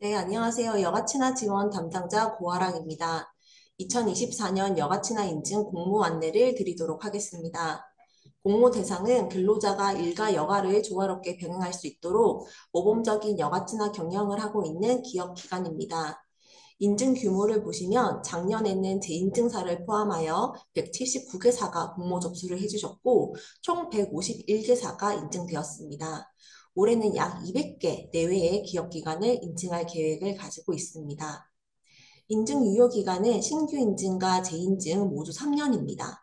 네, 안녕하세요. 여가친화 지원 담당자 고아랑입니다. 2024년 여가친화 인증 공모 안내를 드리도록 하겠습니다. 공모 대상은 근로자가 일과 여가를 조화롭게 병행할 수 있도록 모범적인 여가친화 경영을 하고 있는 기업 기관입니다. 인증 규모를 보시면 작년에는 재인증사를 포함하여 179개사가 공모 접수를 해주셨고 총 151개사가 인증되었습니다. 올해는 약 200개 내외의 기업기관을 인증할 계획을 가지고 있습니다. 인증 유효 기간은 신규 인증과 재인증 모두 3년입니다.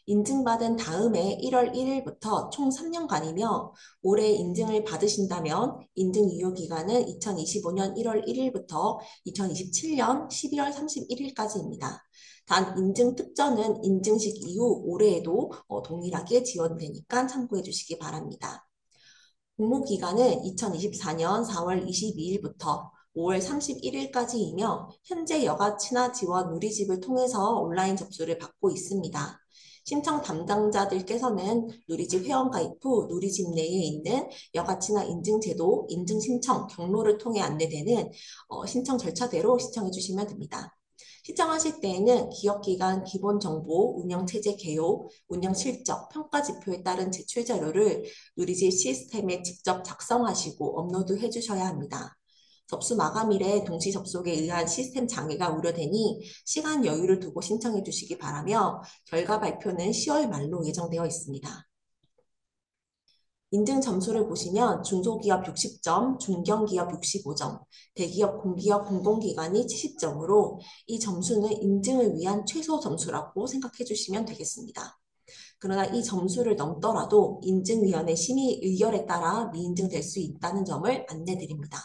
인증받은 다음해 1월 1일부터 총 3년간이며 올해 인증을 받으신다면 인증 유효 기간은 2025년 1월 1일부터 2027년 12월 31일까지입니다. 단 인증 특전은 인증식 이후 올해에도 동일하게 지원되니까 참고해 주시기 바랍니다. 공모 기간은 2024년 4월 22일부터 5월 31일까지이며 현재 여가 친화 지원 누리집을 통해서 온라인 접수를 받고 있습니다. 신청 담당자들께서는 누리집 회원 가입 후 누리집 내에 있는 여가 친화 인증제도 인증 신청 경로를 통해 안내되는 신청 절차대로 신청해 주시면 됩니다. 시청하실 때에는 기업기관 기본정보, 운영체제 개요, 운영실적, 평가지표에 따른 제출 자료를 누리집 시스템에 직접 작성하시고 업로드해 주셔야 합니다. 접수 마감일에 동시 접속에 의한 시스템 장애가 우려되니 시간 여유를 두고 신청해 주시기 바라며 결과 발표는 10월 말로 예정되어 있습니다. 인증 점수를 보시면 중소기업 60점, 중견기업 65점, 대기업, 공기업, 공공기관이 70점으로 이 점수는 인증을 위한 최소 점수라고 생각해 주시면 되겠습니다. 그러나 이 점수를 넘더라도 인증위원회 심의 의결에 따라 미인증될 수 있다는 점을 안내드립니다.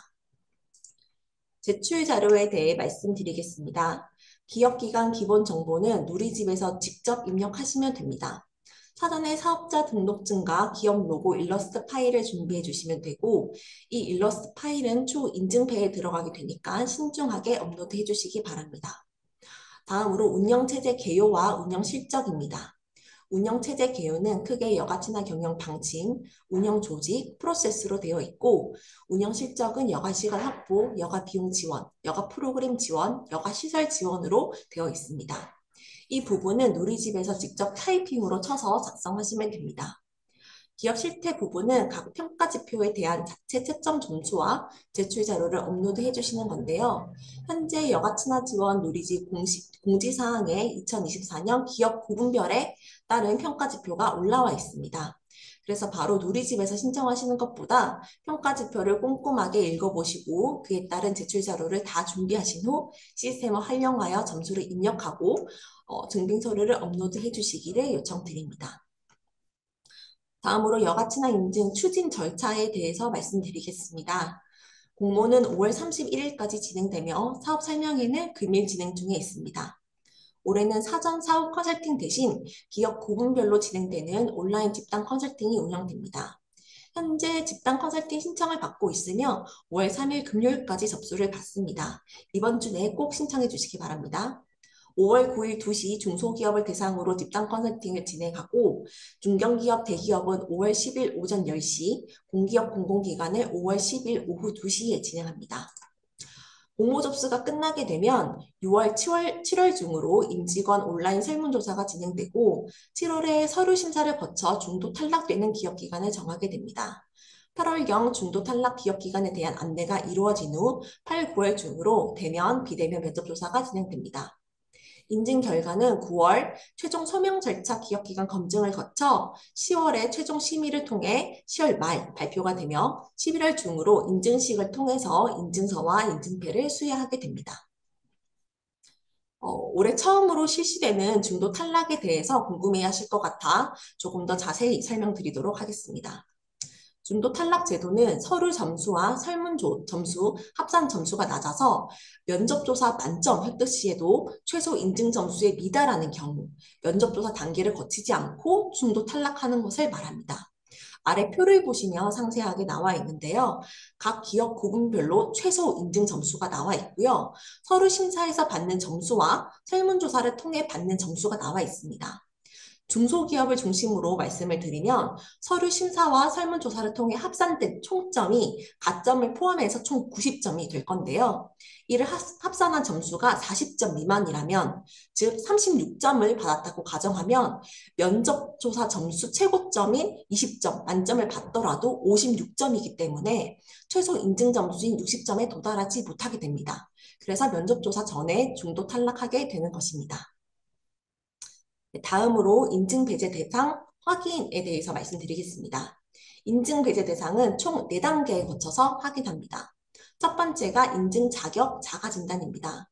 제출 자료에 대해 말씀드리겠습니다. 기업기관 기본 정보는 누리집에서 직접 입력하시면 됩니다. 사전에 사업자 등록증과 기업 로고 일러스트 파일을 준비해 주시면 되고 이 일러스트 파일은 추후 인증패에 들어가게 되니까 신중하게 업로드해 주시기 바랍니다. 다음으로 운영체제 개요와 운영실적입니다. 운영체제 개요는 크게 여가친화 경영 방침, 운영 조직, 프로세스로 되어 있고 운영 실적은 여가 시간 확보, 여가 비용 지원, 여가 프로그램 지원, 여가 시설 지원으로 되어 있습니다. 이 부분은 누리집에서 직접 타이핑으로 쳐서 작성하시면 됩니다. 기업 실태 부분은 각 평가 지표에 대한 자체 채점 점수와 제출 자료를 업로드해 주시는 건데요. 현재 여가친화 지원 누리집 공지사항에 2024년 기업 구분별에 따른 평가 지표가 올라와 있습니다. 그래서 바로 누리집에서 신청하시는 것보다 평가 지표를 꼼꼼하게 읽어보시고 그에 따른 제출 자료를 다 준비하신 후 시스템을 활용하여 점수를 입력하고 증빙 서류를 업로드해 주시기를 요청드립니다. 다음으로 여가친화 인증 추진 절차에 대해서 말씀드리겠습니다. 공모는 5월 31일까지 진행되며 사업 설명회는 금일 진행 중에 있습니다. 올해는 사전 사업 컨설팅 대신 기업 구분별로 진행되는 온라인 집단 컨설팅이 운영됩니다. 현재 집단 컨설팅 신청을 받고 있으며 5월 3일 금요일까지 접수를 받습니다. 이번 주 내에 꼭 신청해 주시기 바랍니다. 5월 9일 2시 중소기업을 대상으로 집단 컨설팅을 진행하고 중견기업, 대기업은 5월 10일 오전 10시, 공기업, 공공기관을 5월 10일 오후 2시에 진행합니다. 공모 접수가 끝나게 되면 6월, 7월 중으로 임직원 온라인 설문조사가 진행되고 7월에 서류 심사를 거쳐 중도 탈락되는 기업기관을 정하게 됩니다. 8월경 중도 탈락 기업기관에 대한 안내가 이루어진 후 8, 9월 중으로 대면, 비대면 면접조사가 진행됩니다. 인증 결과는 9월 최종 서명 절차 기업기관 검증을 거쳐 10월에 최종 심의를 통해 10월 말 발표가 되며 11월 중으로 인증식을 통해서 인증서와 인증패를 수여하게 됩니다. 올해 처음으로 실시되는 중도 탈락에 대해서 궁금해 하실 것 같아 조금 더 자세히 설명드리도록 하겠습니다. 중도 탈락 제도는 서류 점수와 설문 점수, 합산 점수가 낮아서 면접조사 만점 획득 시에도 최소 인증 점수에 미달하는 경우 면접조사 단계를 거치지 않고 중도 탈락하는 것을 말합니다. 아래 표를 보시면 상세하게 나와 있는데요. 각 기업 구분별로 최소 인증 점수가 나와 있고요. 서류 심사에서 받는 점수와 설문조사를 통해 받는 점수가 나와 있습니다. 중소기업을 중심으로 말씀을 드리면 서류 심사와 설문조사를 통해 합산된 총점이 가점을 포함해서 총 90점이 될 건데요. 이를 합산한 점수가 40점 미만이라면, 즉 36점을 받았다고 가정하면 면접조사 점수 최고점인 20점, 만점을 받더라도 56점이기 때문에 최소 인증 점수인 60점에 도달하지 못하게 됩니다. 그래서 면접조사 전에 중도 탈락하게 되는 것입니다. 다음으로 인증 배제 대상 확인에 대해서 말씀드리겠습니다. 인증 배제 대상은 총 4단계에 거쳐서 확인합니다. 첫 번째가 인증 자격 자가 진단입니다.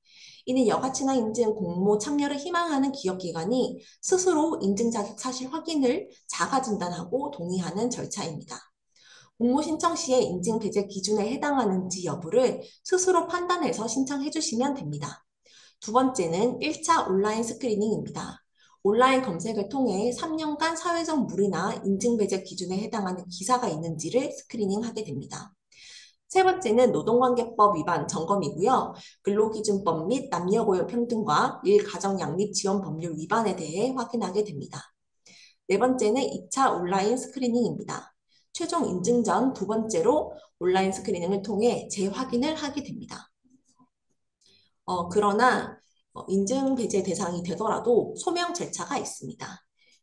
이는 여가치나 인증 공모 참여를 희망하는 기업기관이 스스로 인증 자격 사실 확인을 자가 진단하고 동의하는 절차입니다. 공모 신청 시에 인증 배제 기준에 해당하는지 여부를 스스로 판단해서 신청해 주시면 됩니다. 두 번째는 1차 온라인 스크리닝입니다. 온라인 검색을 통해 3년간 사회적 무리나 인증배제 기준에 해당하는 기사가 있는지를 스크리닝하게 됩니다. 세 번째는 노동관계법 위반 점검이고요. 근로기준법 및 남녀고용평등과 일가정양립지원 법률 위반에 대해 확인하게 됩니다. 네 번째는 2차 온라인 스크리닝입니다. 최종 인증 전 두 번째로 온라인 스크리닝을 통해 재확인을 하게 됩니다. 그러나 인증 배제 대상이 되더라도 소명 절차가 있습니다.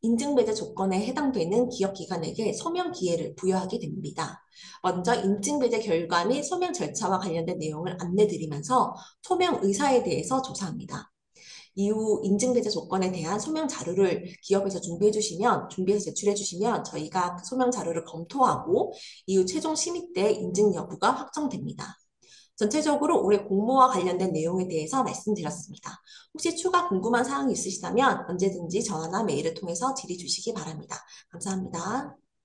인증 배제 조건에 해당되는 기업기관에게 소명 기회를 부여하게 됩니다. 먼저 인증 배제 결과 및 소명 절차와 관련된 내용을 안내드리면서 소명 의사에 대해서 조사합니다. 이후 인증 배제 조건에 대한 소명 자료를 기업에서 준비해서 제출해 주시면 저희가 그 소명 자료를 검토하고 이후 최종 심의 때 인증 여부가 확정됩니다. 전체적으로 올해 공모와 관련된 내용에 대해서 말씀드렸습니다. 혹시 추가 궁금한 사항이 있으시다면 언제든지 전화나 메일을 통해서 질의 주시기 바랍니다. 감사합니다.